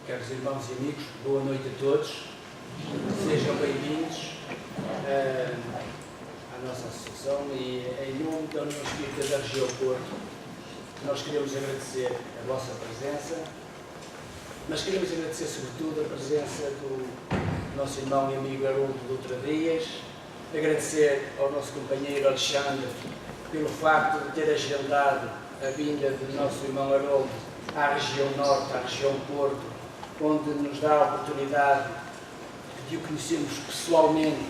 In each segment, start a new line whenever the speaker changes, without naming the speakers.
Caros irmãos e amigos, boa noite a todos. Sejam bem-vindos à nossa associação e em nome da União Espírita da Região Porto, nós queremos agradecer a vossa presença, mas queremos agradecer sobretudo a presença do nosso irmão e amigo Haroldo Dutra Dias, agradecer ao nosso companheiro Alexandre pelo facto de ter agendado a vinda do nosso irmão Haroldo à região Norte, à região Porto, onde nos dá a oportunidade de o conhecermos pessoalmente,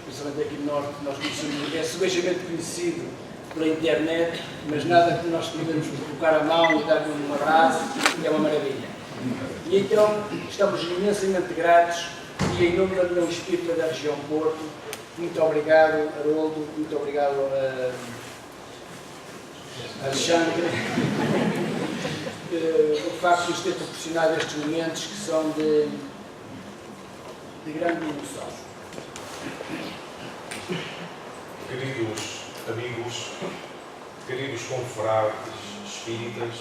principalmente aqui no Norte. Nós conhecemos, é subejamente conhecido pela internet, mas nada que nós podemos colocar a mão e dar-lhe um abraço, é uma maravilha. E então estamos imensamente gratos e em nome da União Espírita da região Porto, muito obrigado, Haroldo, muito obrigado, Alexandre, o facto de nos ter proporcionado estes momentos que são de grande emoção.
Queridos amigos, queridos confrades espíritas,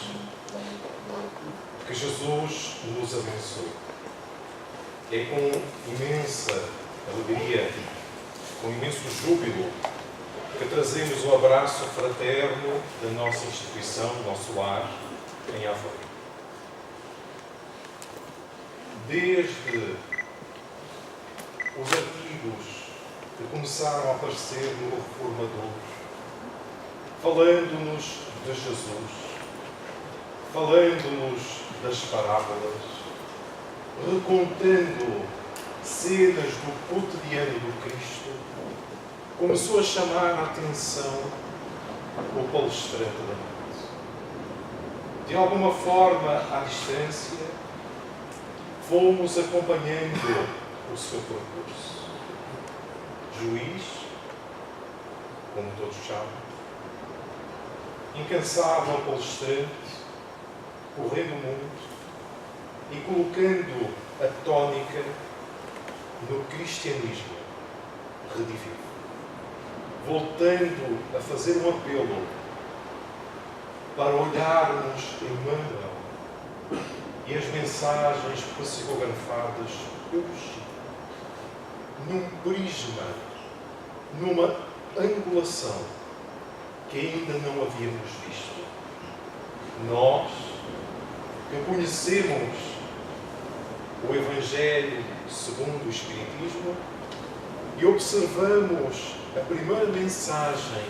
que Jesus nos abençoe. É com imensa alegria, com imenso júbilo, que trazemos o abraço fraterno da nossa instituição, do nosso lar, em Aveiro. Desde os artigos que começaram a aparecer no Reformador, falando-nos de Jesus, falando-nos das parábolas, recontando cenas do cotidiano do Cristo, começou a chamar a atenção o palestrante da noite. De alguma forma, à distância, fomos acompanhando o seu percurso. Juiz, como todos chamam, incansável palestrante, correndo o mundo e colocando a tónica no cristianismo redivivo, voltando a fazer um apelo para olharmos Emmanuel e as mensagens psicografadas pelo Chico num prisma, numa angulação que ainda não havíamos visto. Nós, que conhecemos o Evangelho segundo o Espiritismo e observamos a primeira mensagem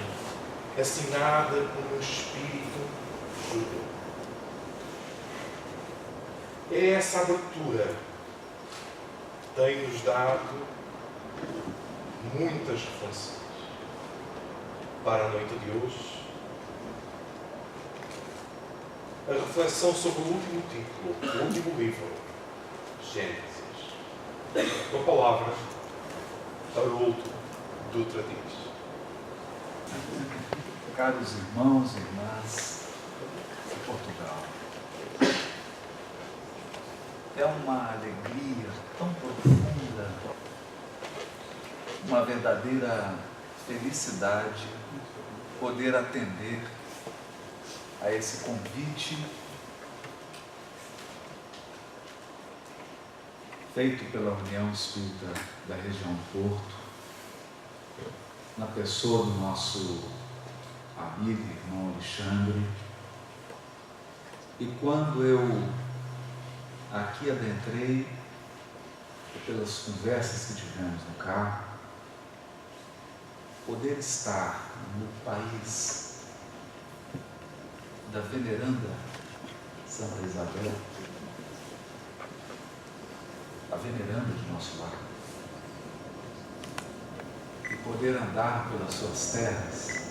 assinada por um Espírito judeu. É essa abertura que tem-nos dado muitas reflexões para a noite de hoje. A reflexão sobre o último título, o último livro, Gênesis. Com a palavra, Haroldo Dutra Dias.
Caros irmãos e irmãs de Portugal, é uma alegria tão profunda, uma verdadeira felicidade poder atender a esse convite feito pela União Espírita da região Porto, na pessoa do nosso amigo e irmão Alexandre. E quando eu aqui adentrei, pelas conversas que tivemos no carro, poder estar no país da veneranda Santa Isabel, a veneranda de nosso lar, e poder andar pelas suas terras,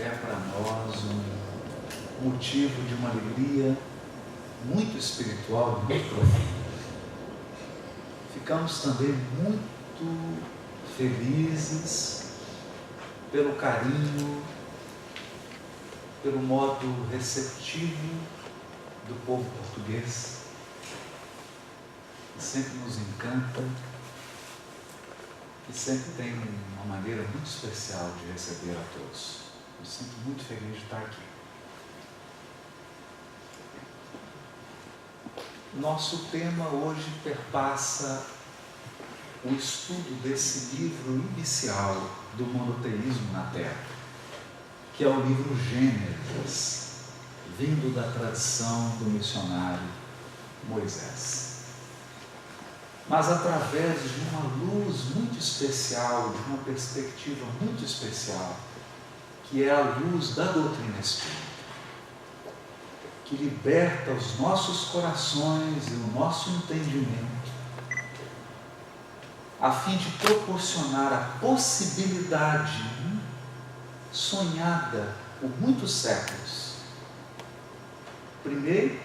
é para nós um motivo de uma alegria muito espiritual e muito profunda. Ficamos também muito felizes pelo carinho, pelo modo receptivo do povo português, que sempre nos encanta e sempre tem uma maneira muito especial de receber a todos. Me sinto muito feliz de estar aqui. nosso tema hoje perpassa o estudo desse livro inicial do monoteísmo na Terra, que é o livro Gênesis, vindo da tradição do missionário Moisés. Mas através de uma luz muito especial, de uma perspectiva muito especial, que é a luz da doutrina espírita, que liberta os nossos corações e o nosso entendimento, a fim de proporcionar a possibilidade sonhada por muitos séculos, primeiro,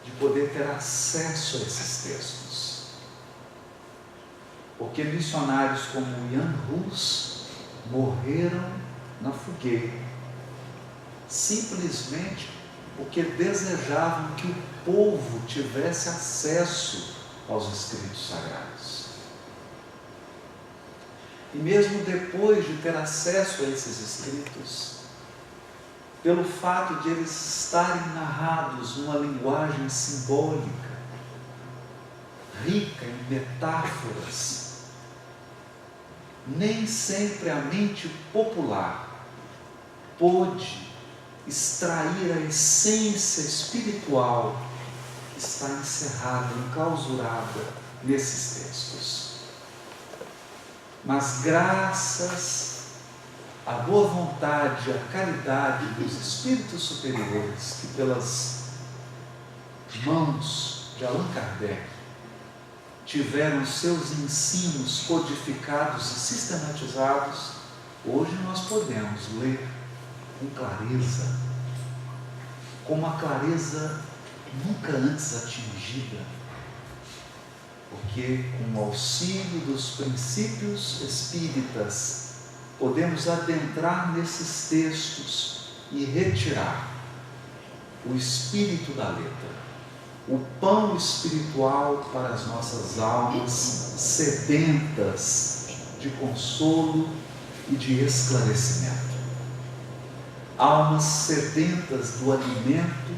de poder ter acesso a esses textos. Porque missionários como Jan Hus morreram na fogueira, simplesmente porque desejavam que o povo tivesse acesso aos escritos sagrados. E mesmo depois de ter acesso a esses escritos, pelo fato de eles estarem narrados numa linguagem simbólica, rica em metáforas, nem sempre a mente popular pôde extrair a essência espiritual que está encerrada, enclausurada nesses textos. Mas graças à boa vontade, à caridade dos espíritos superiores, que pelas mãos de Allan Kardec tiveram seus ensinos codificados e sistematizados, hoje nós podemos ler com clareza, com uma clareza nunca antes atingida, porque com o auxílio dos princípios espíritas podemos adentrar nesses textos e retirar o espírito da letra, o pão espiritual para as nossas almas sedentas de consolo e de esclarecimento. Almas sedentas do alimento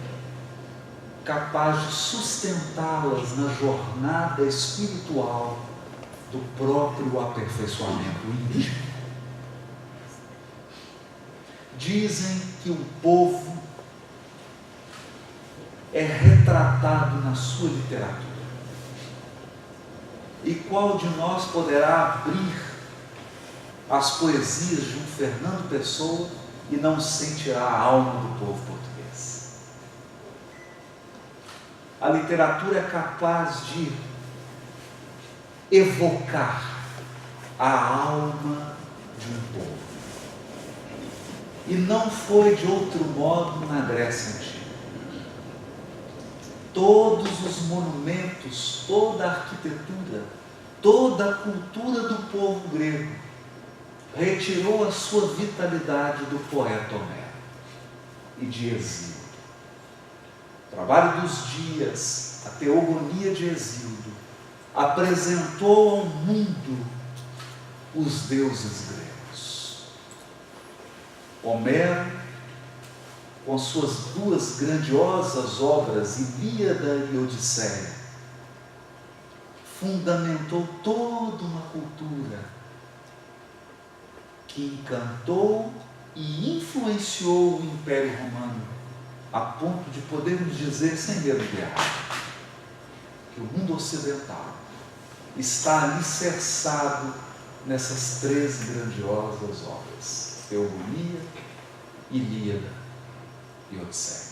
capaz de sustentá-las na jornada espiritual do próprio aperfeiçoamento íntimo. Dizem que o povo é retratado na sua literatura. E qual de nós poderá abrir as poesias de um Fernando Pessoa e não sentirá a alma do povo português? A literatura é capaz de evocar a alma de um povo. E não foi de outro modo na Grécia Antiga. Todos os monumentos, toda a arquitetura, toda a cultura do povo grego retirou a sua vitalidade do poeta Homero e de Hesíodo. O trabalho dos dias, a teogonia de Hesíodo, apresentou ao mundo os deuses gregos. Homero, com suas duas grandiosas obras, Ilíada e Odisseia, fundamentou toda uma cultura que encantou e influenciou o Império Romano, a ponto de podermos dizer, sem medo de errar, que o mundo ocidental está alicerçado nessas três grandiosas obras: Teogonia, Ilíada e Odisseia.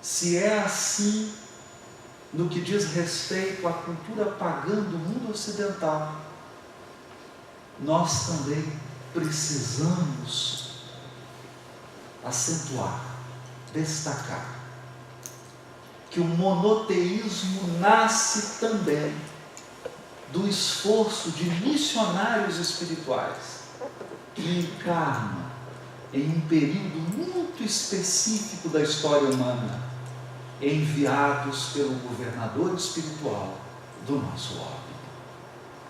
Se é assim no que diz respeito à cultura pagã do mundo ocidental, nós também precisamos acentuar, destacar, que o monoteísmo nasce também do esforço de missionários espirituais que encarnam em um período muito específico da história humana, enviados pelo governador espiritual do nosso orbe.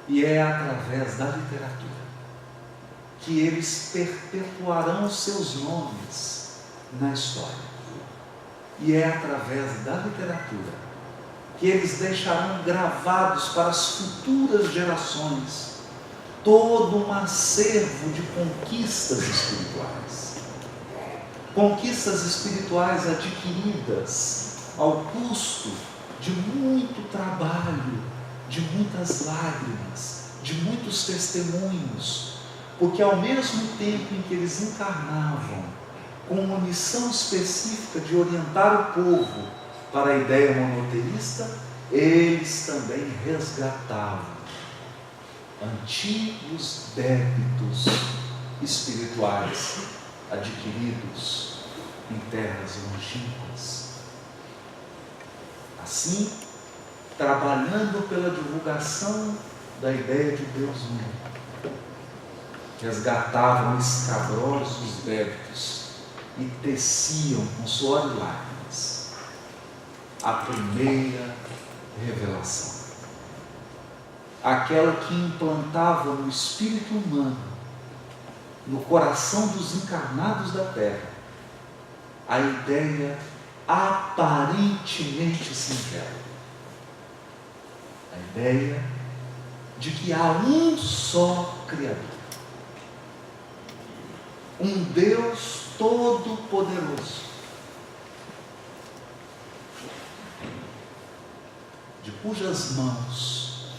E é através da literatura que eles perpetuarão seus nomes na história. E é através da literatura que eles deixarão gravados para as futuras gerações todo um acervo de conquistas espirituais. Conquistas espirituais adquiridas ao custo de muito trabalho, de muitas lágrimas, de muitos testemunhos, porque ao mesmo tempo em que eles encarnavam com uma missão específica de orientar o povo para a ideia monoteísta, eles também resgatavam antigos débitos espirituais adquiridos em terras longínquas. Assim, trabalhando pela divulgação da ideia de Deus único, resgatavam escabrosos débitos e teciam com suor e lágrimas a primeira revelação, aquela que implantava no espírito humano, no coração dos encarnados da terra, a ideia aparentemente singela, a ideia de que há um só Criador, um Deus todo-poderoso, de cujas mãos,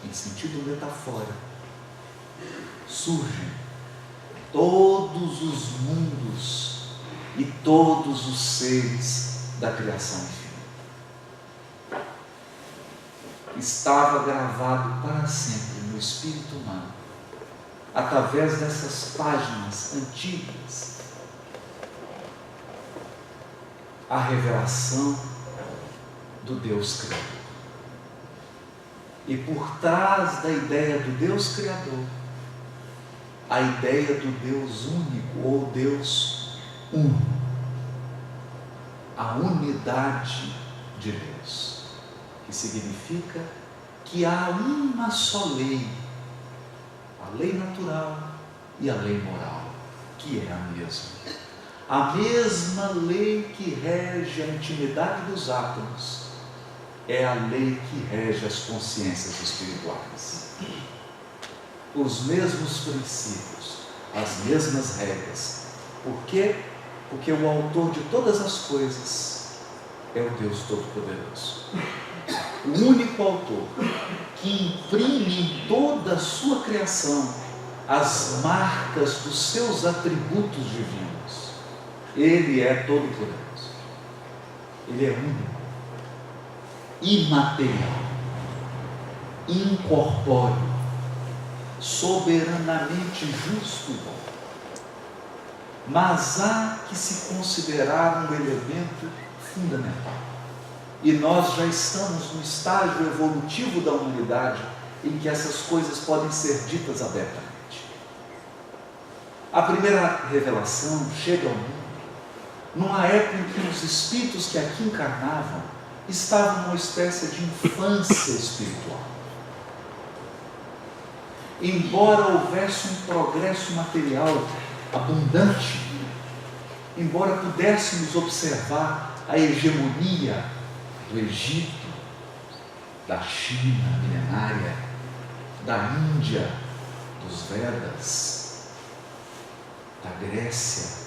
em sentido metafórico, surgem todos os mundos e todos os seres da criação infinita. Estava gravado para sempre no espírito humano, através dessas páginas antigas, a revelação do Deus Criador. E por trás da ideia do Deus Criador, a ideia do Deus único ou Deus uno, a unidade de Deus, que significa que há uma só lei, a lei natural e a lei moral, que é a mesma lei que rege a intimidade dos átomos, é a lei que rege as consciências espirituais. Os mesmos princípios, as mesmas regras. Por quê? Porque o autor de todas as coisas é o Deus Todo-Poderoso. O único autor que imprime em toda a sua criação as marcas dos seus atributos divinos. Ele é todo-poderoso. Ele é único, imaterial, incorpóreo, soberanamente justo e bom. Mas há que se considerar um elemento fundamental. E nós já estamos no estágio evolutivo da humanidade em que essas coisas podem ser ditas abertamente. A primeira revelação chega ao mundo numa época em que os espíritos que aqui encarnavam estavam numa espécie de infância espiritual. Embora houvesse um progresso material abundante, embora pudéssemos observar a hegemonia do Egito, da China milenária, da Índia, dos Vedas, da Grécia,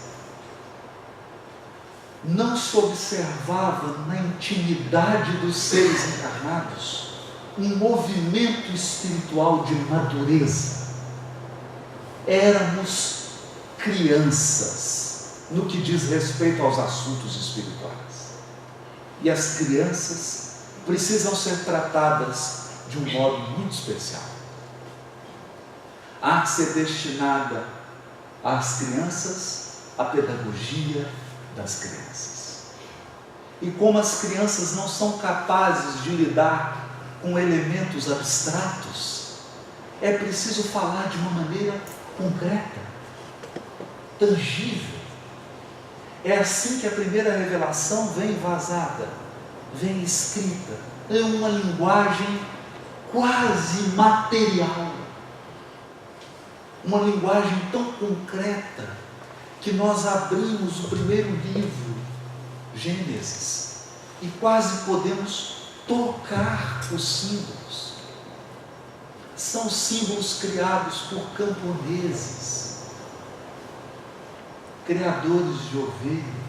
não se observava na intimidade dos seres encarnados um movimento espiritual de madureza. Éramos crianças no que diz respeito aos assuntos espirituais. E as crianças precisam ser tratadas de um modo muito especial. Há que ser destinada às crianças a pedagogia das crianças. E como as crianças não são capazes de lidar com elementos abstratos, é preciso falar de uma maneira concreta, tangível. É assim que a primeira revelação vem vazada, vem escrita, em uma linguagem quase material, uma linguagem tão concreta que nós abrimos o primeiro livro Gênesis e quase podemos tocar os símbolos. São símbolos criados por camponeses, criadores de ovelha,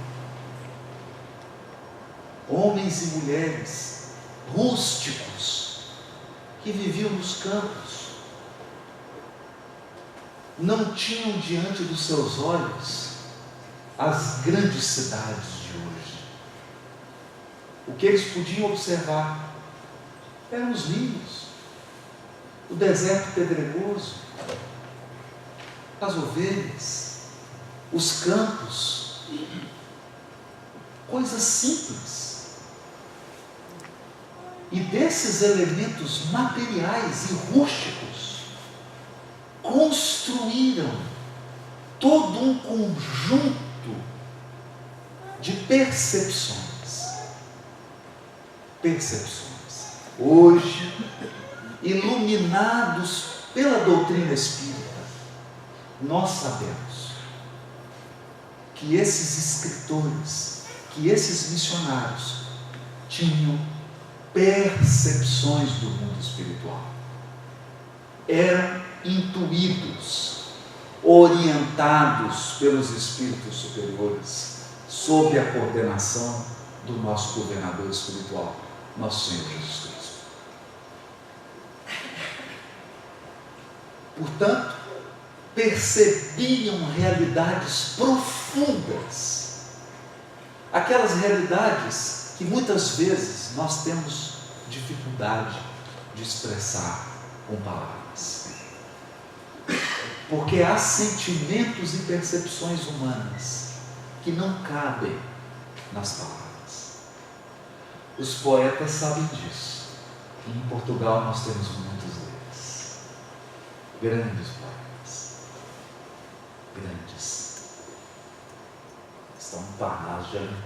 homens e mulheres rústicos que viviam nos campos. Não tinham diante dos seus olhos as grandes cidades de hoje. O que eles podiam observar eram os rios, o deserto pedregoso, as ovelhas, os campos, coisas simples. E desses elementos materiais e rústicos, construíram todo um conjunto de percepções. Hoje, iluminados pela doutrina espírita, nós sabemos que esses escritores, que esses missionários tinham percepções do mundo espiritual. Eram intuídos, orientados pelos espíritos superiores, sob a coordenação do nosso governador espiritual, nosso Senhor Jesus Cristo. Portanto, percebiam realidades profundas, aquelas realidades que muitas vezes nós temos dificuldade de expressar com palavras, porque há sentimentos e percepções humanas que não cabem nas palavras. Os poetas sabem disso, e em Portugal nós temos muitos deles, grandes poetas, grandes, estão parados de aventura,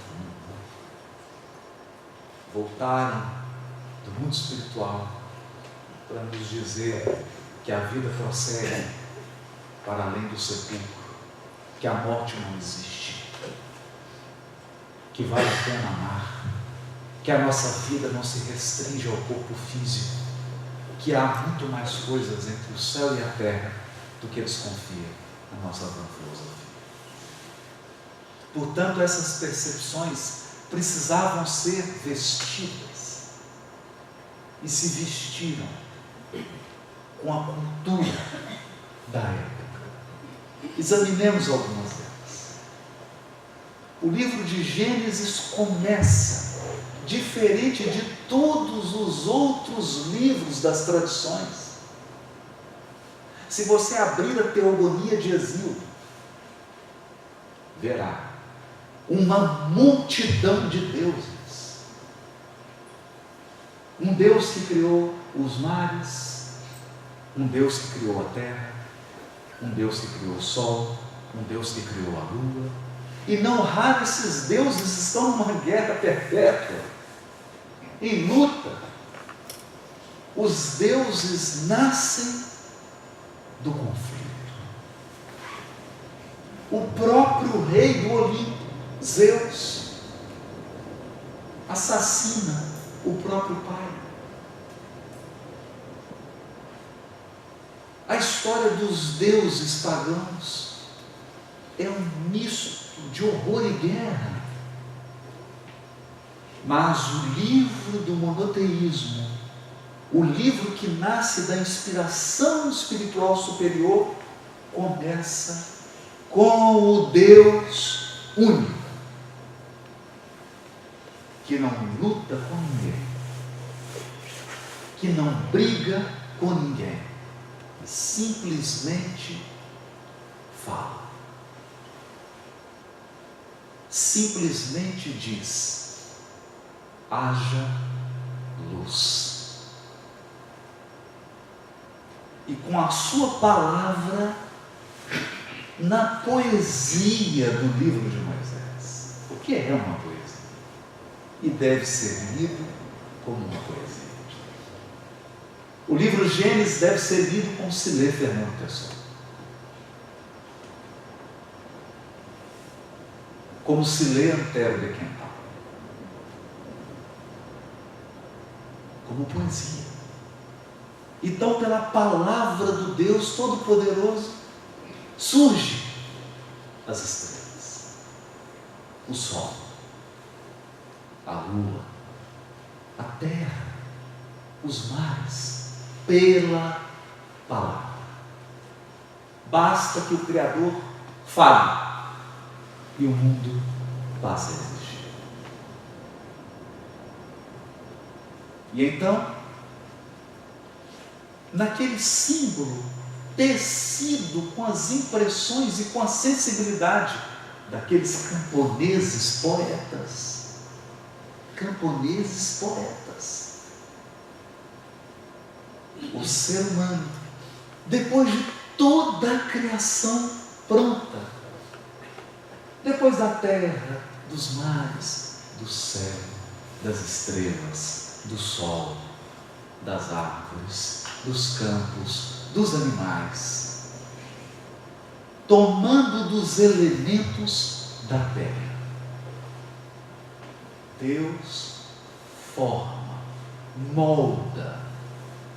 voltaram do mundo espiritual para nos dizer que a vida prossegue para além do sepulcro, que a morte não existe, que vale a pena amar, que a nossa vida não se restringe ao corpo físico, que há muito mais coisas entre o céu e a terra do que eles confiam na nossa vã filosofia. Portanto, essas percepções precisavam ser vestidas, e se vestiram com a cultura da época. Examinemos algumas delas. O livro de Gênesis começa diferente de todos os outros livros das tradições. Se você abrir a Teogonia de Hesíodo, verá uma multidão de deuses. Um Deus que criou os mares, um Deus que criou a terra, um Deus que criou o sol, um Deus que criou a lua. E não raro esses deuses estão numa guerra perpétua, em luta. Os deuses nascem do conflito. O próprio rei do Olimpo, Zeus, assassina o próprio pai. A história dos deuses pagãos é um misto de horror e guerra. Mas o livro do monoteísmo, o livro que nasce da inspiração espiritual superior, começa com o Deus único, que não luta com ninguém, que não briga com ninguém, simplesmente fala, simplesmente diz: haja luz. E com a sua palavra, na poesia do livro de Moisés, o que é uma poesia? E deve ser lido como uma poesia. O livro Gênesis deve ser lido como se lê Fernando Pessoa, como se lê Antero de Quental. como poesia. Então, pela palavra do Deus Todo-Poderoso, surge as estrelas, o sol, a lua, a terra, os mares, pela palavra. Basta que o Criador fale e o mundo passa a existir. E então, naquele símbolo tecido com as impressões e com a sensibilidade daqueles camponeses poetas, o ser humano, depois de toda a criação pronta, depois da terra, dos mares, do céu, das estrelas, do sol, das árvores, dos campos, dos animais, tomando dos elementos da terra, Deus forma, molda,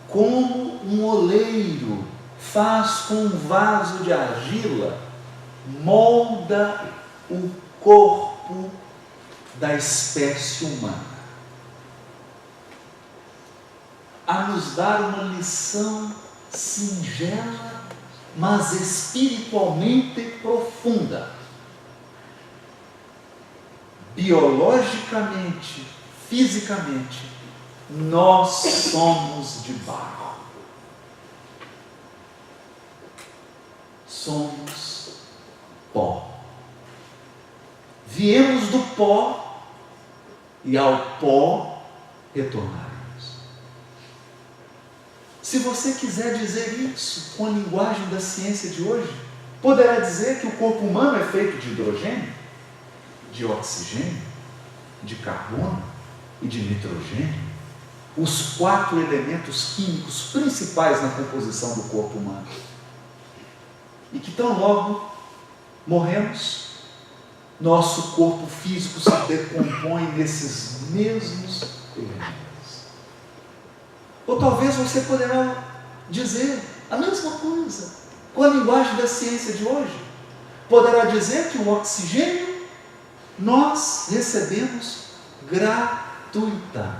como um oleiro faz com um vaso de argila, molda o corpo da espécie humana, a nos dar uma lição singela, mas espiritualmente profunda. Biologicamente, fisicamente, nós somos de barro. Somos pó. Viemos do pó e ao pó retornaremos. Se você quiser dizer isso com a linguagem da ciência de hoje, poderá dizer que o corpo humano é feito de hidrogênio, de oxigênio, de carbono e de nitrogênio, os 4 elementos químicos principais na composição do corpo humano. E que tão logo morremos, nosso corpo físico se decompõe nesses mesmos elementos. Ou talvez você poderá dizer a mesma coisa com a linguagem da ciência de hoje. Poderá dizer que o oxigênio nós recebemos gratuitamente.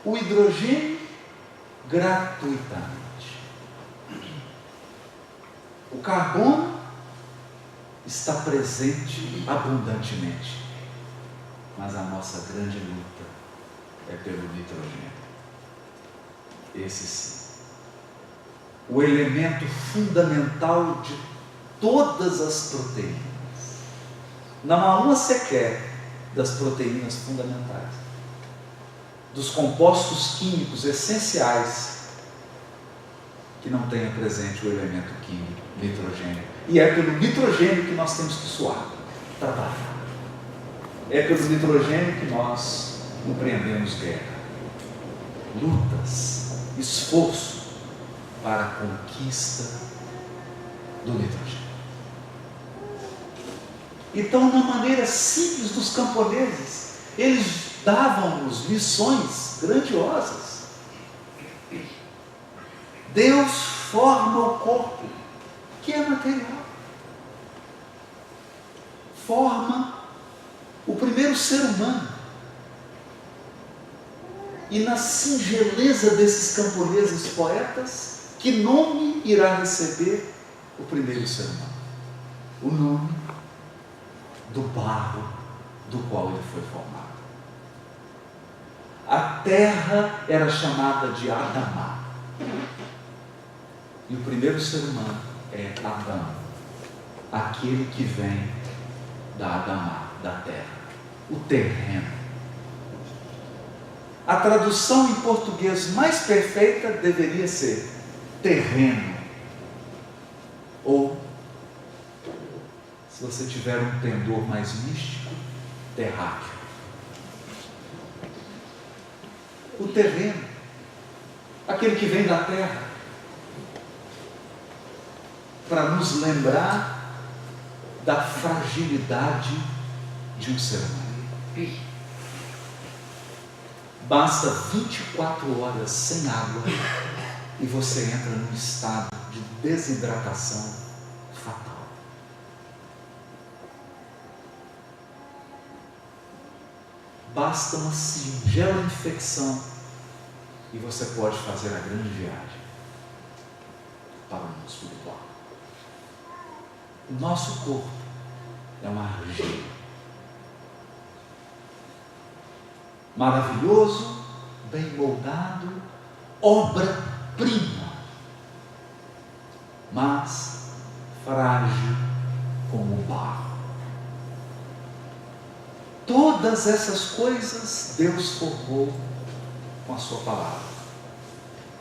O hidrogênio, gratuitamente. O carbono está presente abundantemente. Mas a nossa grande luta é pelo nitrogênio. Esse sim. O elemento fundamental de todas as proteínas. Não há uma sequer das proteínas fundamentais, dos compostos químicos essenciais, que não tenha presente o elemento químico, nitrogênio. E é pelo nitrogênio que nós temos que suar, trabalhar. É pelo nitrogênio que nós empreendemos guerra, lutas, esforço para a conquista do nitrogênio. Então, na maneira simples dos camponeses, eles davam-nos lições grandiosas. Deus forma o corpo, que é material. Forma o primeiro ser humano. E na singeleza desses camponeses poetas, que nome irá receber o primeiro ser humano? O nome do barro do qual ele foi formado. A terra era chamada de Adamá. E o primeiro ser humano é Adão, aquele que vem da Adamá, da terra, o terreno. A tradução em português mais perfeita deveria ser terreno. Ou, se você tiver um pendor mais místico, terráqueo. O terreno, aquele que vem da terra, para nos lembrar da fragilidade de um ser humano. Basta 24 horas sem água e você entra num estado de desidratação fatal. Basta uma singela infecção e você pode fazer a grande viagem para o mundo espiritual. O nosso corpo é uma argila. Maravilhoso, bem moldado, obra-prima, mas frágil como o barro. Todas essas coisas Deus formou com a sua palavra.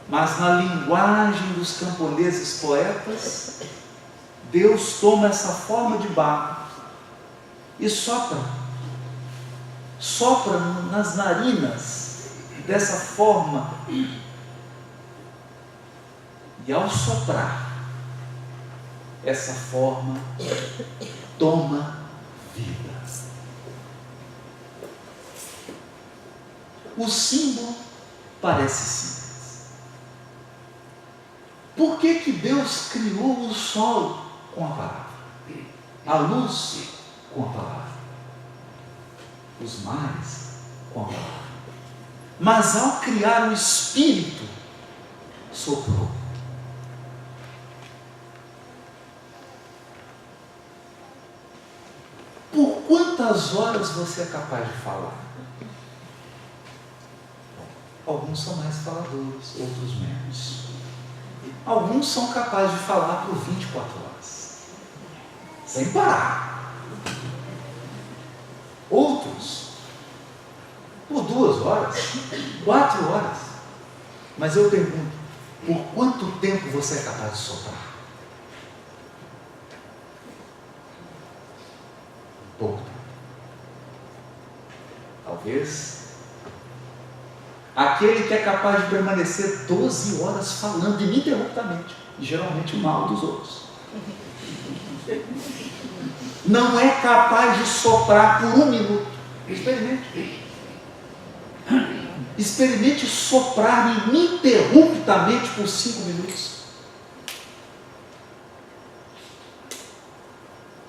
Mas na linguagem dos camponeses poetas, Deus toma essa forma de barro e sopra nas narinas dessa forma, e ao soprar, essa forma toma vida. O símbolo parece simples. Por que Deus criou o sol com a palavra, a luz com a palavra, os mares com a palavra? Mas ao criar o Espírito, soprou. Por quantas horas você é capaz de falar? Alguns são mais faladores, outros menos. Alguns são capazes de falar por 24 horas, sem parar. Outros, por 2 horas, 4 horas. Mas eu pergunto, por quanto tempo você é capaz de soprar? Pouco tempo. Talvez aquele que é capaz de permanecer 12 horas falando ininterruptamente, e geralmente mal dos outros, não é capaz de soprar por 1 minuto. Experimente. Experimente soprar ininterruptamente por 5 minutos.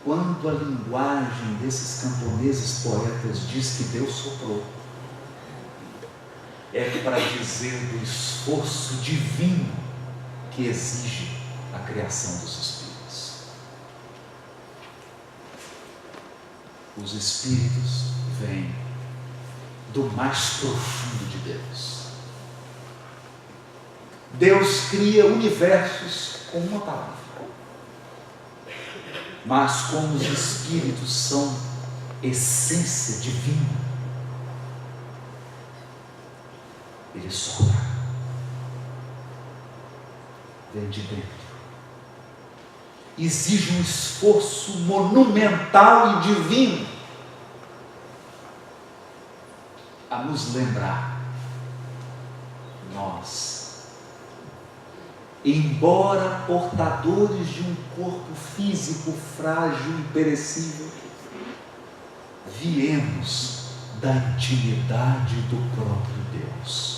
Quando a linguagem desses camponeses poetas diz que Deus soprou, é para dizer do esforço divino que exige a criação dos espíritos. Os espíritos vêm do mais profundo de Deus. Deus cria universos com uma palavra. Mas como os espíritos são essência divina, ele sopra, vem de dentro, exige um esforço monumental e divino a nos lembrar, nós, embora portadores de um corpo físico frágil e perecível, viemos da intimidade do próprio Deus.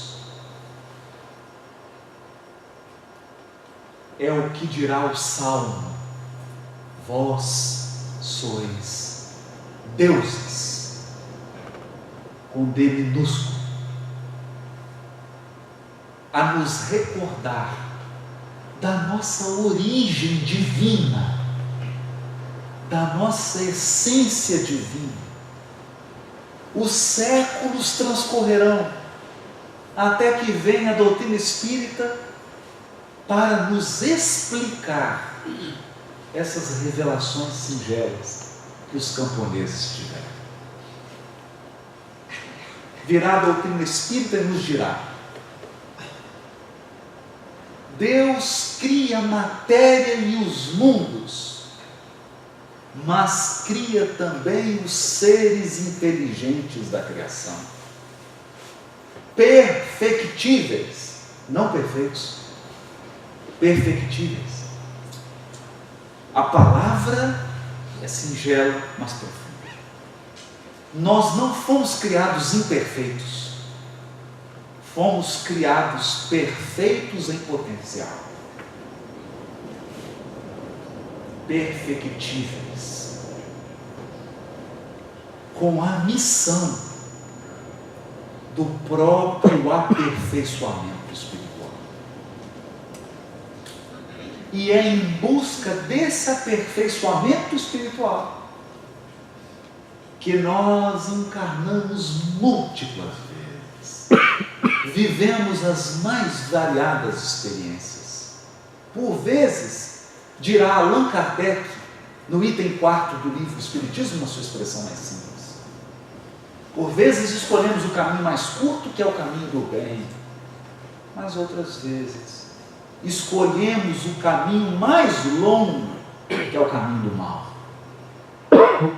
É o que dirá o Salmo: vós sois deuses, com D minúsculo, a nos recordar da nossa origem divina, da nossa essência divina. Os séculos transcorrerão até que venha a doutrina espírita para nos explicar essas revelações singelas que os camponeses tiveram. Virá a doutrina espírita e nos dirá: Deus cria a matéria e os mundos, mas cria também os seres inteligentes da criação, perfectíveis, não perfeitos, perfectíveis. A palavra é singela, mas profunda. Nós não fomos criados imperfeitos, fomos criados perfeitos em potencial, perfectíveis, com a missão do próprio aperfeiçoamento espiritual. E é em busca desse aperfeiçoamento espiritual que nós encarnamos múltiplas vezes, vivemos as mais variadas experiências. Por vezes, dirá Allan Kardec, no item 4 do livro Espiritismo, na sua expressão mais simples, por vezes escolhemos o caminho mais curto, que é o caminho do bem, mas outras vezes escolhemos o caminho mais longo, que é o caminho do mal,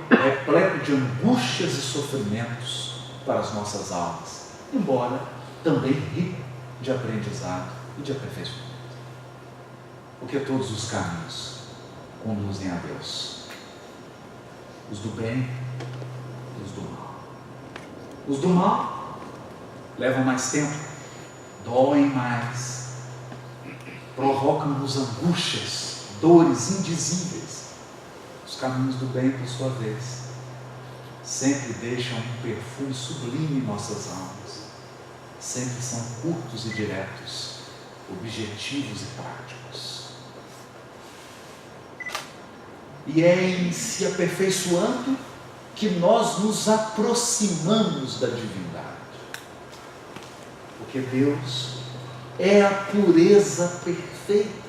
repleto de angústias e sofrimentos para as nossas almas, embora também rico de aprendizado e de aperfeiçoamento. Porque todos os caminhos conduzem a Deus, os do bem e os do mal. Os do mal levam mais tempo, doem mais, provocam-nos angústias, dores indizíveis. Os caminhos do bem, por sua vez, sempre deixam um perfume sublime em nossas almas, sempre são curtos e diretos, objetivos e práticos. E é em se aperfeiçoando que nós nos aproximamos da divindade, porque Deus é a pureza perfeita,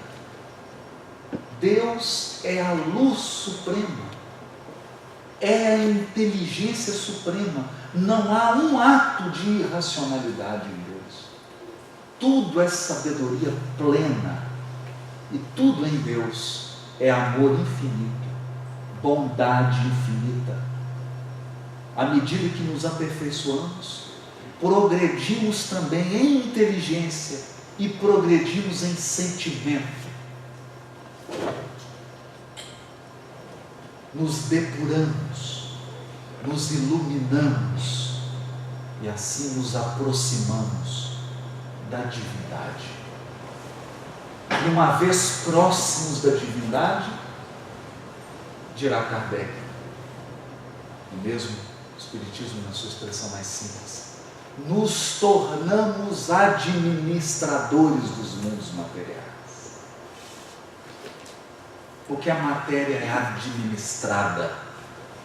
Deus é a luz suprema, é a inteligência suprema. Não há um ato de irracionalidade em Deus, tudo é sabedoria plena, e tudo em Deus é amor infinito, bondade infinita. À medida que nos aperfeiçoamos, progredimos também em inteligência e progredimos em sentimento. Nos depuramos, nos iluminamos e assim nos aproximamos da divindade. E uma vez próximos da divindade, dirá Kardec, o mesmo Espiritismo na sua expressão mais simples, nos tornamos administradores dos mundos materiais. Porque a matéria é administrada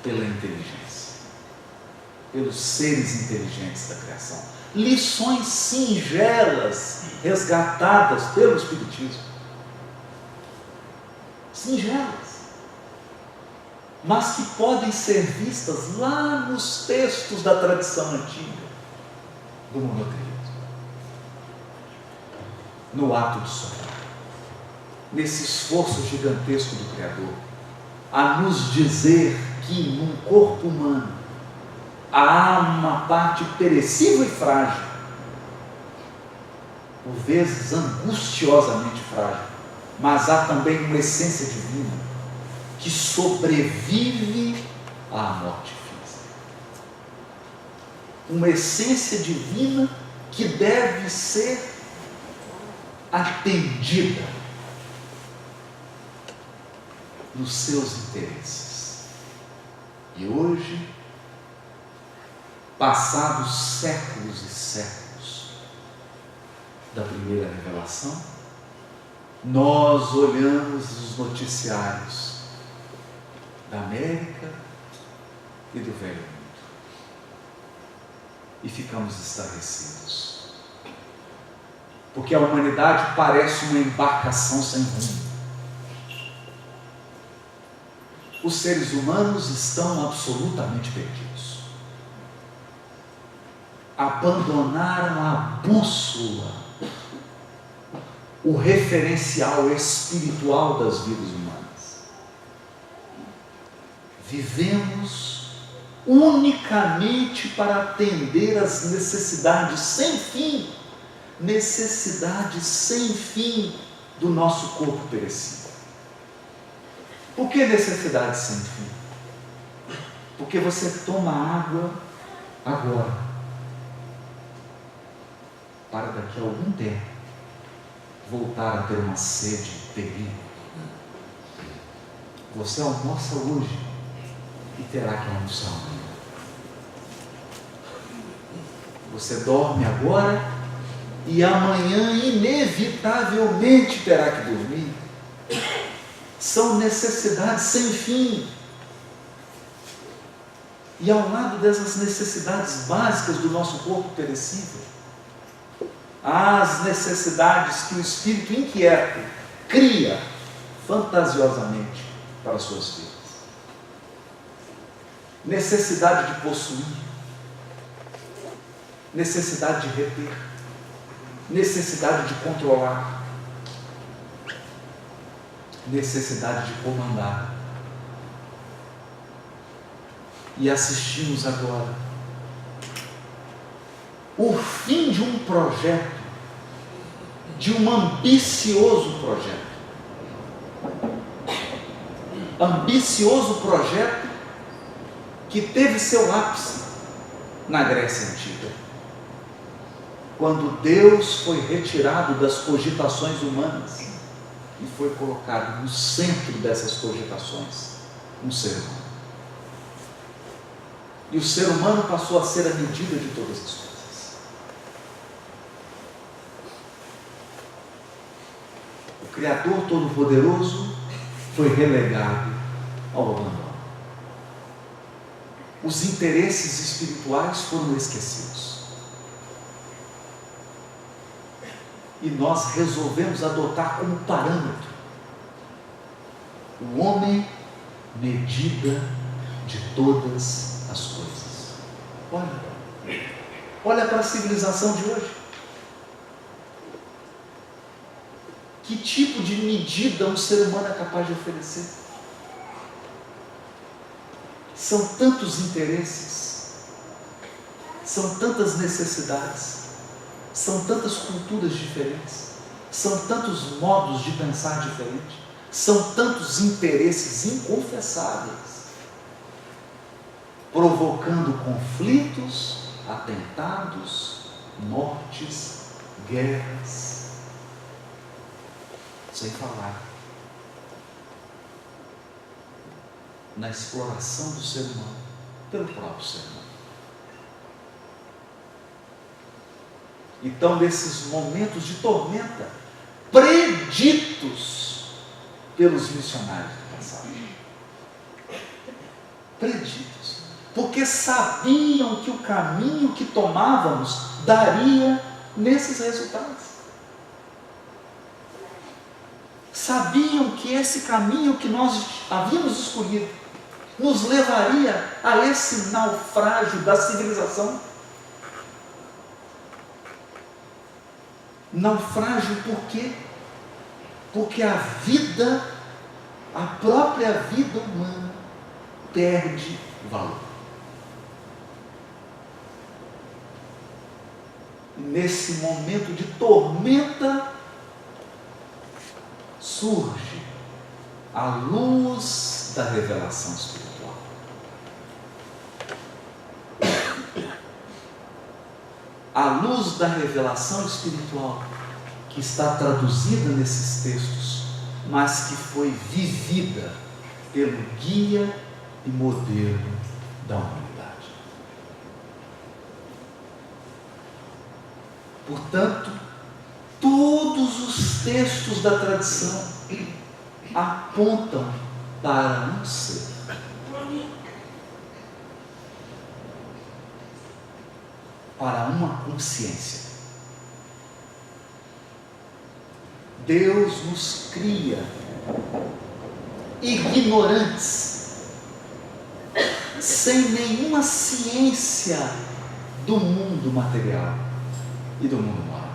pela inteligência, pelos seres inteligentes da criação. Lições singelas resgatadas pelo Espiritismo. Singelas, mas que podem ser vistas lá nos textos da tradição antiga do monoteísmo, no ato de sofrer, nesse esforço gigantesco do Criador, a nos dizer que num corpo humano há uma parte perecível e frágil, por vezes angustiosamente frágil, mas há também uma essência divina que sobrevive à morte física. Uma essência divina que deve ser atendida nos seus interesses. E hoje, passados séculos e séculos da primeira revelação, nós olhamos os noticiários da América e do Velho Mundo e ficamos estarrecidos, porque a humanidade parece uma embarcação sem rumo. Os seres humanos estão absolutamente perdidos, abandonaram a bússola, o referencial espiritual das vidas humanas. Vivemos unicamente para atender às necessidades sem fim, do nosso corpo perecível. Por que necessidade sem fim? Porque você toma água agora, para daqui a algum tempo voltar a ter uma sede terrível. Você almoça hoje e terá que almoçar amanhã. Você dorme agora e amanhã inevitavelmente terá que dormir. São necessidades sem fim. E ao lado dessas necessidades básicas do nosso corpo perecível, há as necessidades que o espírito inquieto cria fantasiosamente para as suas vidas. Necessidade de possuir, necessidade de reter, necessidade de controlar, necessidade de comandar. E assistimos agora o fim de um projeto, de um ambicioso projeto. Ambicioso projeto que teve seu ápice na Grécia Antiga, quando Deus foi retirado das cogitações humanas e foi colocado no centro dessas cogitações um ser humano. E o ser humano passou a ser a medida de todas as coisas. O Criador Todo-Poderoso foi relegado ao abandono. Os interesses espirituais foram esquecidos. E nós resolvemos adotar como parâmetro o homem, medida de todas as coisas. Olha para a civilização de hoje. Que tipo de medida um ser humano é capaz de oferecer? São tantos interesses, são tantas necessidades, são tantas culturas diferentes, são tantos modos de pensar diferentes, são tantos interesses inconfessáveis, provocando conflitos, atentados, mortes, guerras, sem falar na exploração do ser humano pelo próprio ser humano. Então, nesses momentos de tormenta, preditos pelos missionários do passado, preditos, porque sabiam que o caminho que tomávamos daria nesses resultados. Sabiam que esse caminho que nós havíamos escolhido nos levaria a esse naufrágio da civilização. Naufrágio por quê? Porque a vida, a própria vida humana, perde valor. E nesse momento de tormenta, surge a luz da revelação espiritual. A luz da revelação espiritual que está traduzida nesses textos, mas que foi vivida pelo guia e modelo da humanidade. Portanto, todos os textos da tradição apontam para um ser. Para uma consciência. Deus nos cria ignorantes, sem nenhuma ciência do mundo material e do mundo moral.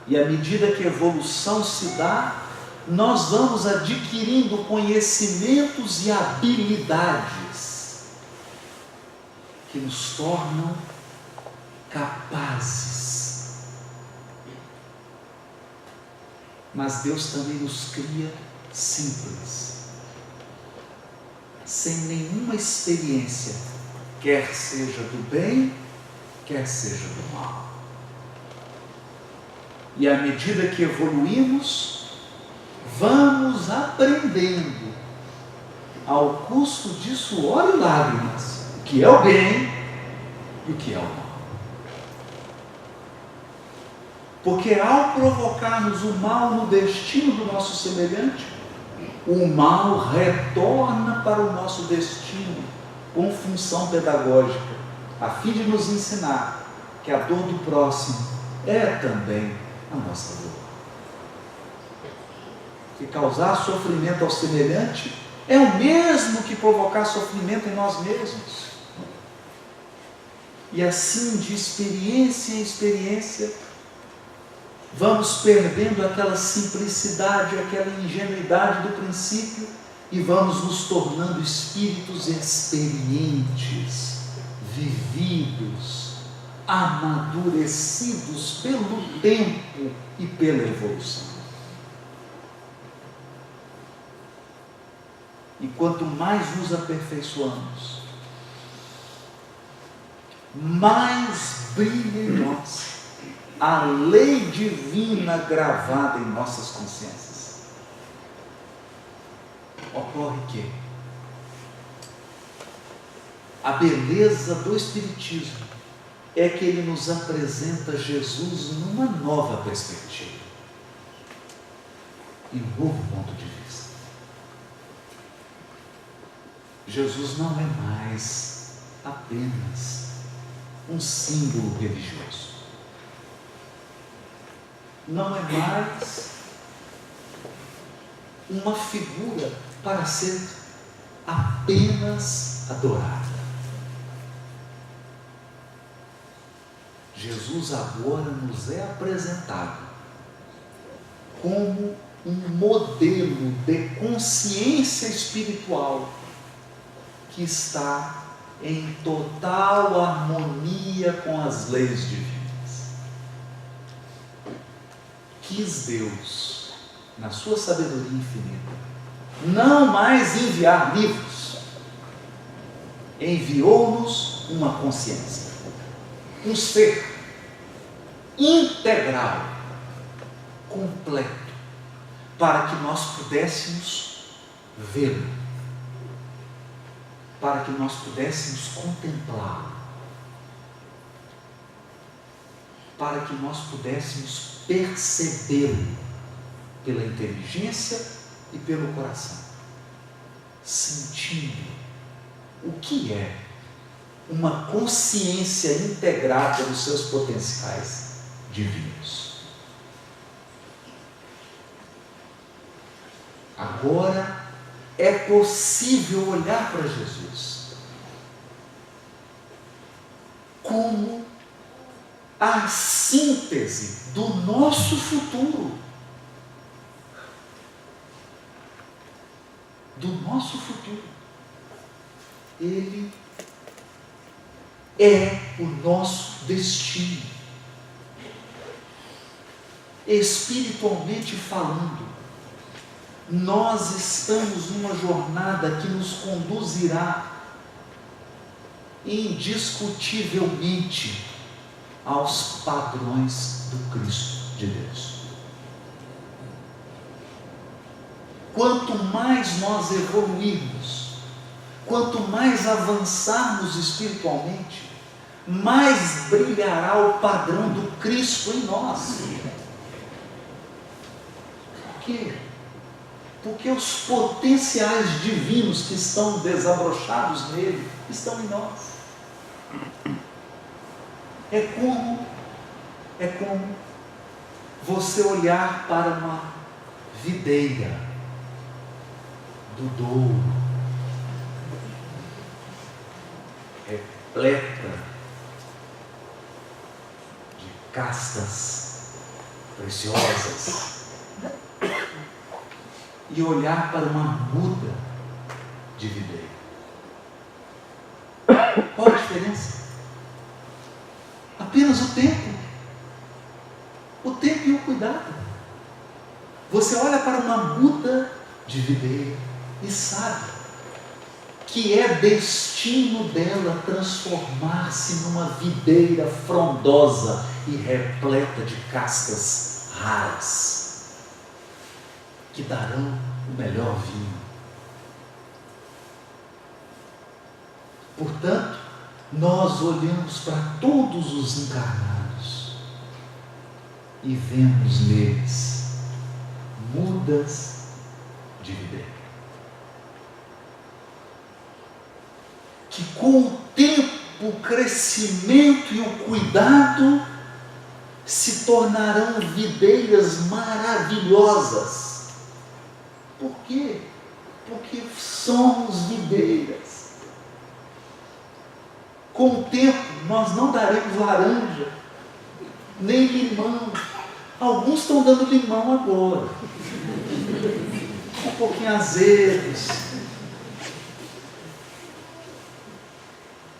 E à medida que a evolução se dá, nós vamos adquirindo conhecimentos e habilidades que nos tornam capazes. Mas Deus também nos cria simples, sem nenhuma experiência, quer seja do bem, quer seja do mal. E à medida que evoluímos, vamos aprendendo, ao custo de suor e lágrimas, o que é o bem e o que é o mal. Porque ao provocarmos o mal no destino do nosso semelhante, o mal retorna para o nosso destino com função pedagógica, a fim de nos ensinar que a dor do próximo é também a nossa dor. Que causar sofrimento ao semelhante é o mesmo que provocar sofrimento em nós mesmos. E assim, de experiência em experiência, vamos perdendo aquela simplicidade, aquela ingenuidade do princípio e vamos nos tornando espíritos experientes, vividos, amadurecidos pelo tempo e pela evolução. E quanto mais nos aperfeiçoamos, mais brilha em nós a lei divina gravada em nossas consciências. Ocorre que a beleza do Espiritismo é que ele nos apresenta Jesus numa nova perspectiva, em um novo ponto de vista. Jesus não é mais apenas um símbolo religioso. Não é mais uma figura para ser apenas adorada. Jesus agora nos é apresentado como um modelo de consciência espiritual que está em total harmonia com as leis divinas. Quis Deus, na sua sabedoria infinita, não mais enviar livros, enviou-nos uma consciência, um ser integral, completo, para que nós pudéssemos vê-lo, para que nós pudéssemos contemplá-lo, para que nós pudéssemos percebê-lo pela inteligência e pelo coração, sentindo o que é uma consciência integrada dos seus potenciais divinos. Agora é possível olhar para Jesus como a síntese do nosso futuro. Do nosso futuro. Ele é o nosso destino. Espiritualmente falando, nós estamos numa jornada que nos conduzirá indiscutivelmente aos padrões do Cristo de Deus. Quanto mais nós evoluirmos, quanto mais avançarmos espiritualmente, mais brilhará o padrão do Cristo em nós. Por quê? Porque os potenciais divinos que estão desabrochados nele estão em nós. É como você olhar para uma videira do Douro, repleta de castas preciosas, e olhar para uma muda de videira. Qual a diferença? Apenas o tempo e o cuidado. Você olha para uma muda de videira e sabe que é destino dela transformar-se numa videira frondosa e repleta de cascas raras, que darão o melhor vinho. Portanto, nós olhamos para todos os encarnados e vemos neles mudas de videira, que com o tempo, o crescimento e o cuidado se tornarão videiras maravilhosas. Por quê? Porque somos videiras. Com o tempo, nós não daremos laranja, nem limão. Alguns estão dando limão agora, um pouquinho azedos,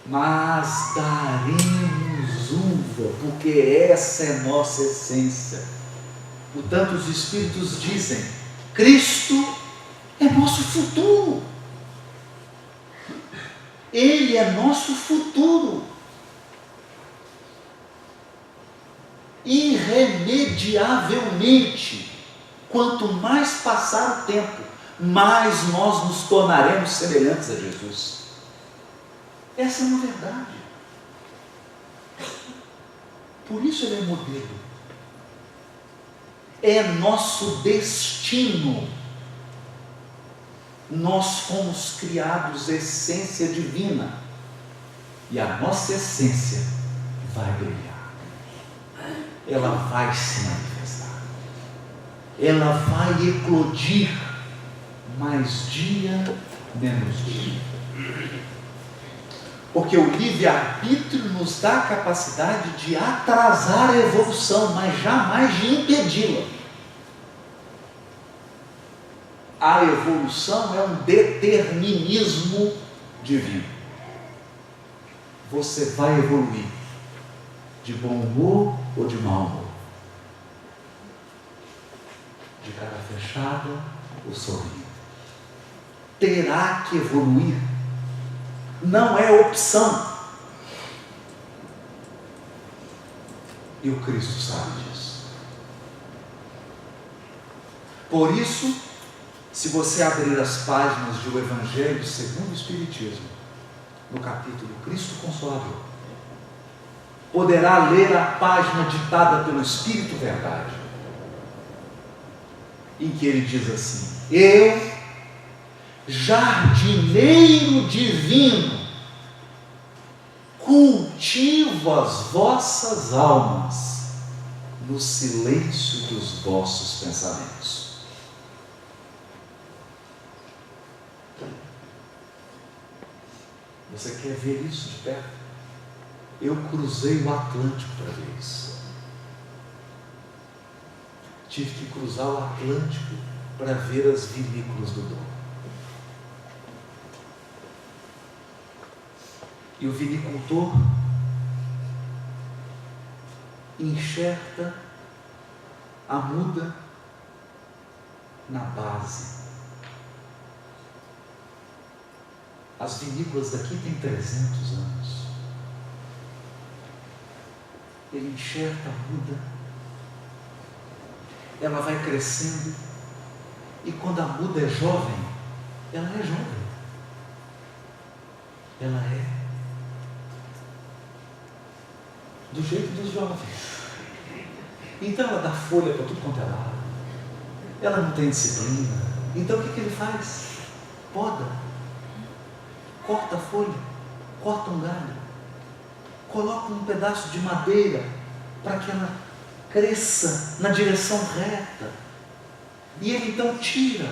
mas daremos uva, porque essa é nossa essência. Portanto, os Espíritos dizem: Cristo é nosso futuro. Ele é nosso futuro. Irremediavelmente, quanto mais passar o tempo, mais nós nos tornaremos semelhantes a Jesus. Essa é uma verdade. Por isso ele é modelo. É nosso destino. Nós fomos criados essência divina, e a nossa essência vai brilhar, ela vai se manifestar, ela vai eclodir, mais dia menos dia, porque o livre-arbítrio nos dá a capacidade de atrasar a evolução, mas jamais de impedi-la. A evolução é um determinismo divino. Você vai evoluir de bom humor ou de mau humor, de cara fechada ou sorrindo. Terá que evoluir, não é opção. E o Cristo sabe disso. Por isso, se você abrir as páginas do Evangelho segundo o Espiritismo, no capítulo Cristo Consolador, poderá ler a página ditada pelo Espírito Verdade, em que ele diz assim: eu, jardineiro divino, cultivo as vossas almas no silêncio dos vossos pensamentos. Você quer ver isso de perto? Eu cruzei o Atlântico para ver isso. Tive que cruzar o Atlântico para ver as vinícolas do Dom. E o vinicultor enxerta a muda na base. As vinícolas daqui têm 300 anos. Ele enxerta a muda, ela vai crescendo, e quando a muda é jovem, ela é jovem. Ela é do jeito dos jovens. Então ela dá folha para tudo quanto é lado. Ela não tem disciplina. Então o que ele faz? Poda. Corta a folha, corta um galho, coloca um pedaço de madeira para que ela cresça na direção reta. E ele então tira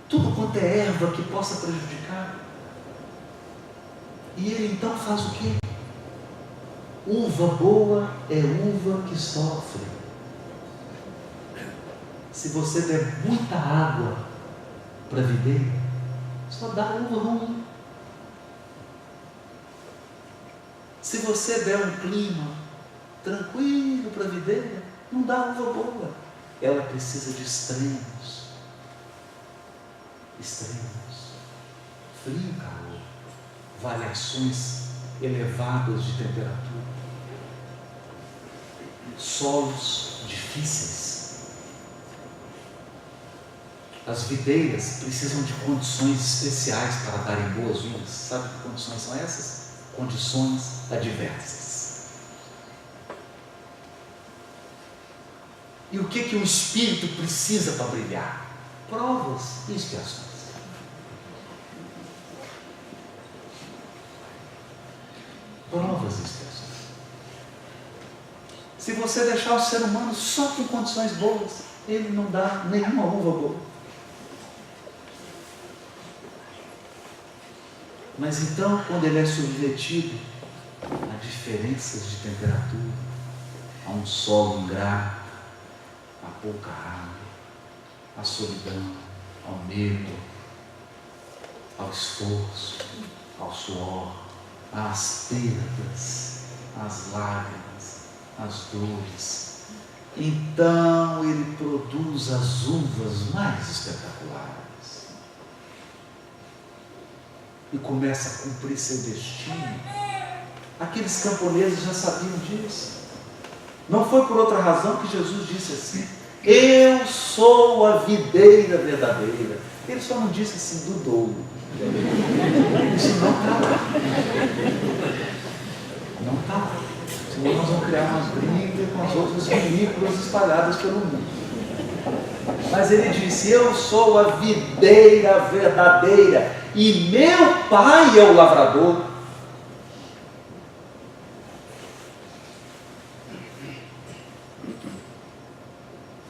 tudo quanto é erva que possa prejudicar. E ele então faz o quê? Uva boa é uva que sofre. Se você der muita água para a videira, só dá uva ruim. Se você der um clima tranquilo para a videira, não dá uva boa. Ela precisa de extremos. Frio e calor, variações elevadas de temperatura. solos difíceis. As videiras precisam de condições especiais para darem boas vinhas. Sabe que condições são essas? Condições adversas. E o que o Espírito precisa para brilhar? Provas e expiações. Provas e expiações. Se você deixar o ser humano só com condições boas, ele não dá nenhuma uva boa. Mas então, quando ele é submetido a diferenças de temperatura, a um solo ingrato, a pouca água, à solidão, ao medo, ao esforço, ao suor, às perdas, às lágrimas, às dores, então ele produz as uvas mais espetaculares e começa a cumprir seu destino. Aqueles camponeses já sabiam disso. Não foi por outra razão que Jesus disse assim: eu sou a videira verdadeira. Ele só não disse assim do douro. Isso não está lá. Não está lá. Senão nós vamos criar umas brigas com as outras vinícolas espalhadas pelo mundo. Mas ele disse: eu sou a videira verdadeira e meu pai é o lavrador.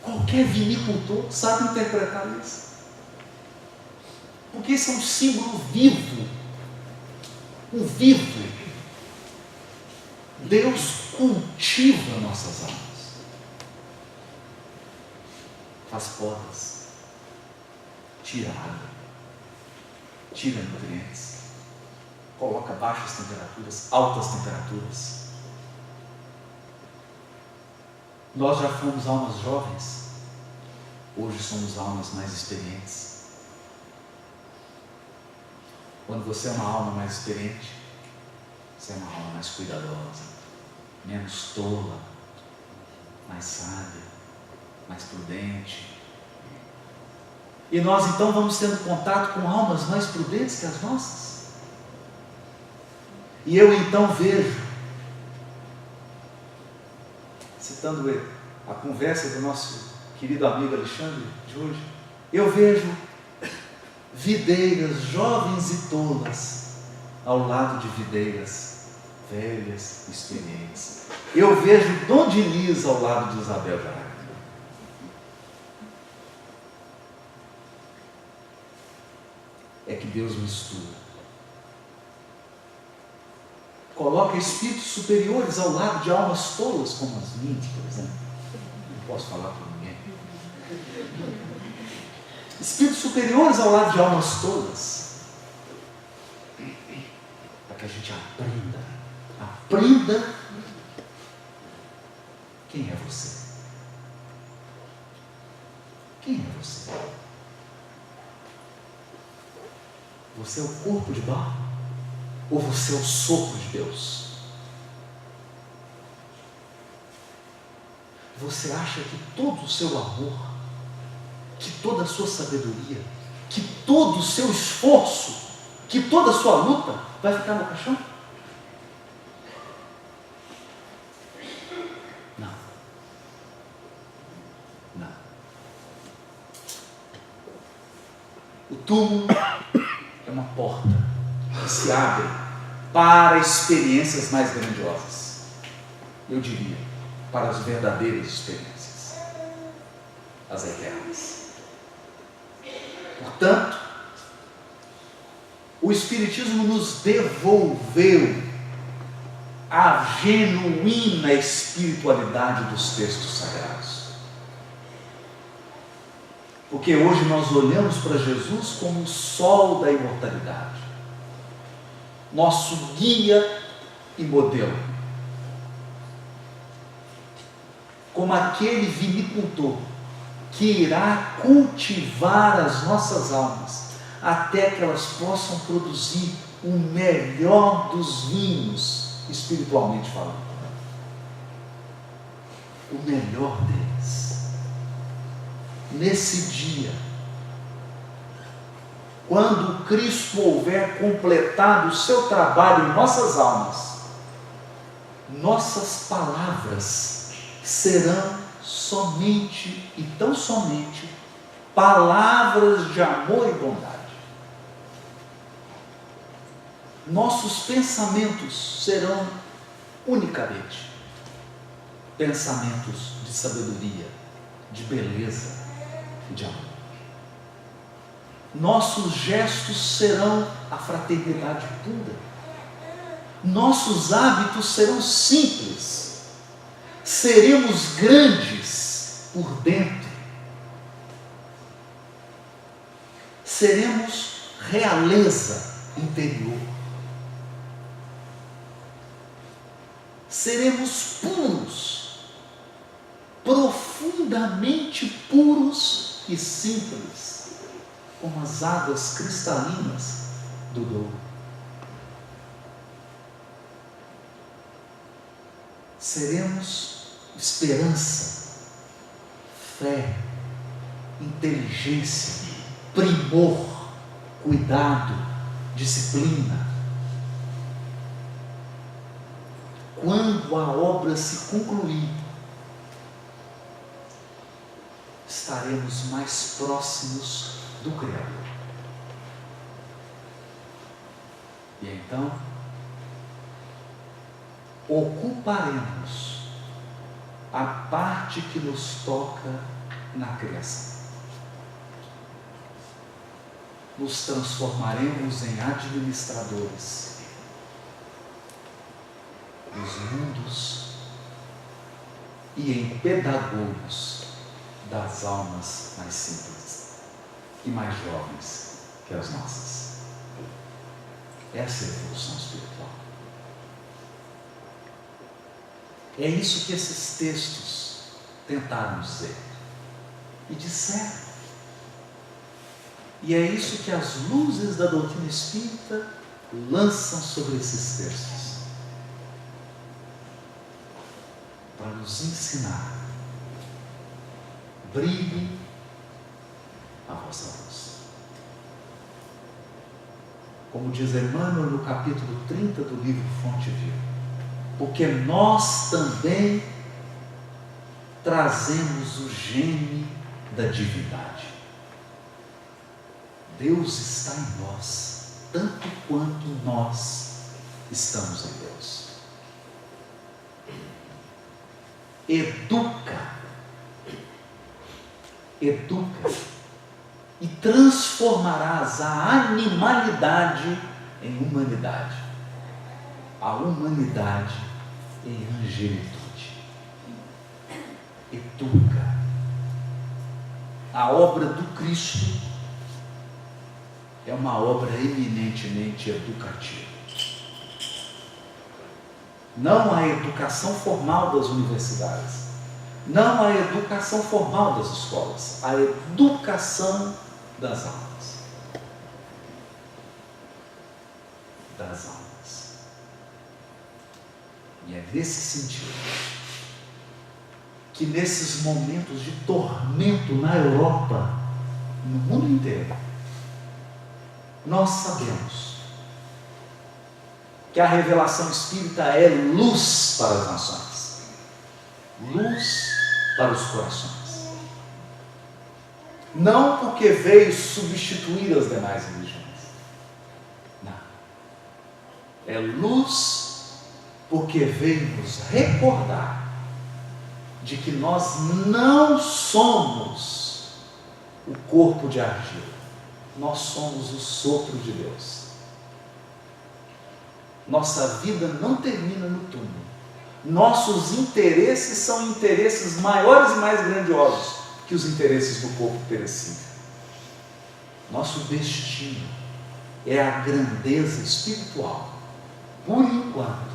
Qualquer vinicultor sabe interpretar isso. Porque isso é um símbolo vivo. Um vivo. Deus cultiva nossas almas. Faz podas. Tira água. Tira nutrientes. Coloca baixas temperaturas, altas temperaturas. Nós já fomos almas jovens. Hoje somos almas mais experientes. Quando você é uma alma mais experiente, você é uma alma mais cuidadosa, menos tola, mais sábia, mais prudente. E nós então vamos tendo contato com almas mais prudentes que as nossas. E eu então vejo, citando a conversa do nosso querido amigo Alexandre de hoje, eu vejo videiras jovens e tolas ao lado de videiras velhas e experientes. Eu vejo Dom Diniz ao lado de Isabel Jara. É que Deus mistura. Coloca espíritos superiores ao lado de almas tolas como as minhas, por exemplo. Não posso falar por ninguém. Espíritos superiores ao lado de almas tolas, para que a gente aprenda quem é você. Quem é você? Você é o corpo de barro? Ou você é o sopro de Deus? Você acha que todo o seu amor, que toda a sua sabedoria, que todo o seu esforço, que toda a sua luta vai ficar no caixão? Não. Não. O túmulo é uma porta que se abre para experiências mais grandiosas. Eu diria, para as verdadeiras experiências, as eternas. Portanto, o Espiritismo nos devolveu a genuína espiritualidade dos textos sagrados. Porque hoje nós olhamos para Jesus como o sol da imortalidade, nosso guia e modelo, como aquele vinicultor que irá cultivar as nossas almas até que elas possam produzir o melhor dos vinhos, espiritualmente falando. o melhor deles. Nesse dia, quando Cristo houver completado o seu trabalho em nossas almas, nossas palavras serão somente e tão somente palavras de amor e bondade. Nossos pensamentos serão unicamente pensamentos de sabedoria, de beleza e de amor. Nossos gestos serão a fraternidade pura. Nossos hábitos serão simples. Seremos grandes por dentro. Seremos realeza interior. Seremos puros, profundamente puros e simples, como as águas cristalinas do Douro. Seremos esperança, fé, inteligência, primor, cuidado, disciplina. Quando a obra se concluir, estaremos mais próximos do Criador. E então, ocuparemos a parte que nos toca na criação. Nos transformaremos em administradores dos mundos e em pedagogos das almas mais simples e mais jovens que as nossas. Essa é a evolução espiritual. É isso que esses textos tentaram dizer e disseram. E é isso que as luzes da doutrina espírita lançam sobre esses textos, para nos ensinar: brilhe a vossa luz. Como diz Emmanuel no capítulo 30 do livro Fonte Viva, porque nós também trazemos o gene da divindade. Deus está em nós, tanto quanto nós estamos em Deus. Educa e transformarás a animalidade em humanidade, a humanidade em angelitude. Educa. A obra do Cristo é uma obra eminentemente educativa. Não a educação formal das universidades, não a educação formal das escolas, a educação das almas. Das almas. E é nesse sentido que nesses momentos de tormento na Europa, no mundo inteiro, nós sabemos que a revelação espírita é luz para as nações, luz para os corações. Não porque veio substituir as demais religiões, não. É luz porque veio nos recordar de que nós não somos o corpo de argila, nós somos o sopro de Deus. Nossa vida não termina no túmulo. Nossos interesses são interesses maiores e mais grandiosos que os interesses do corpo perecível. Nosso destino é a grandeza espiritual, por enquanto,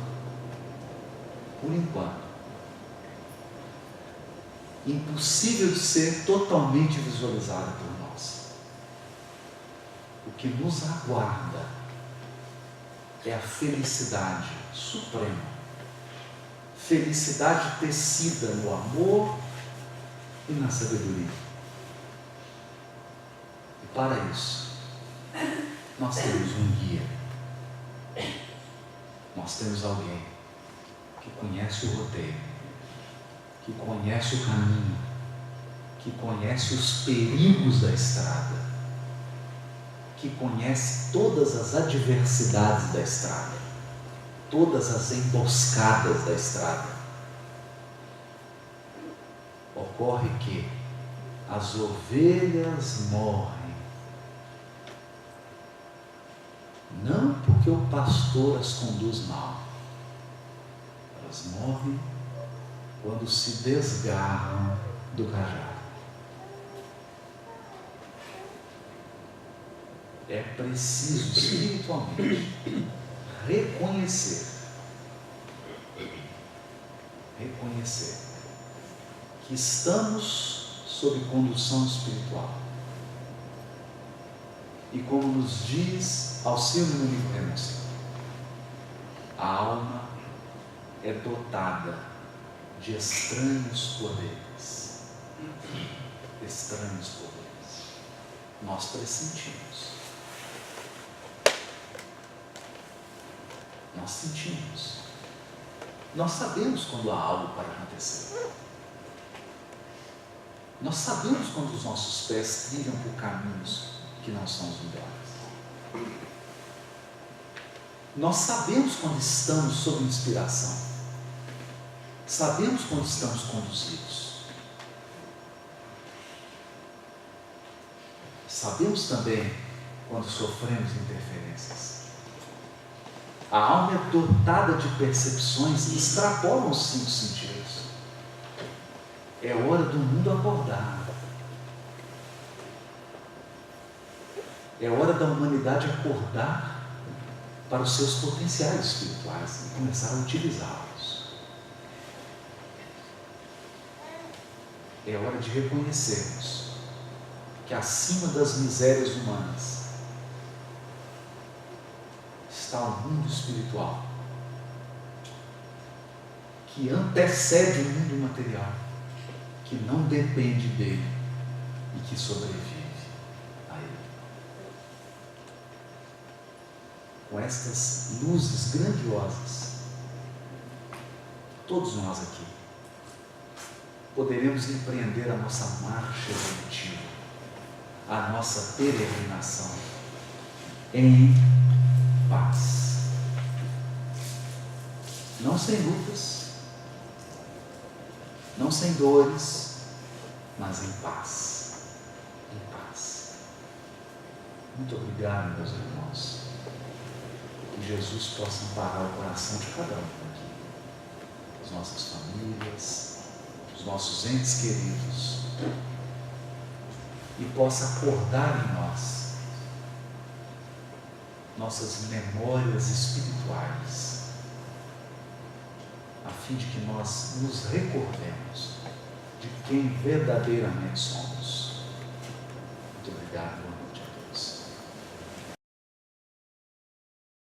impossível de ser totalmente visualizada por nós. O que nos aguarda é a felicidade suprema, felicidade tecida no amor e na sabedoria. E para isso, nós temos um guia. Nós temos alguém que conhece o roteiro, que conhece o caminho, que conhece os perigos da estrada, que conhece todas as adversidades da estrada, todas as emboscadas da estrada. Ocorre que as ovelhas morrem, não porque o pastor as conduz mal, elas morrem quando se desgarram do cajado. É preciso espiritualmente reconhecer que estamos sob condução espiritual. E como nos diz Alcino no livro Renúncia, a alma é dotada de estranhos poderes. Estranhos poderes. Nós pressentimos. Nós sentimos. Nós sabemos quando há algo para acontecer. Nós sabemos quando os nossos pés trilham por caminhos que não são os melhores. Nós sabemos quando estamos sob inspiração. Sabemos quando estamos conduzidos. Sabemos também quando sofremos interferências. A alma é dotada de percepções que extrapolam os 5 sentidos. É hora do mundo acordar. É hora da humanidade acordar para os seus potenciais espirituais e começar a utilizá-los. É hora de reconhecermos que acima das misérias humanas está o mundo espiritual, que antecede o mundo material, que não depende dele e que sobrevive a ele. Com estas luzes grandiosas, todos nós aqui poderemos empreender a nossa marcha evolutiva, a nossa peregrinação em paz. Não sem lutas, não sem dores, mas em paz. Em paz. Muito obrigado, meus irmãos. Que Jesus possa amparar o coração de cada um aqui, as nossas famílias, os nossos entes queridos, e possa acordar em nós nossas memórias espirituais, a fim de que nós nos recordemos de quem verdadeiramente somos. Muito obrigado.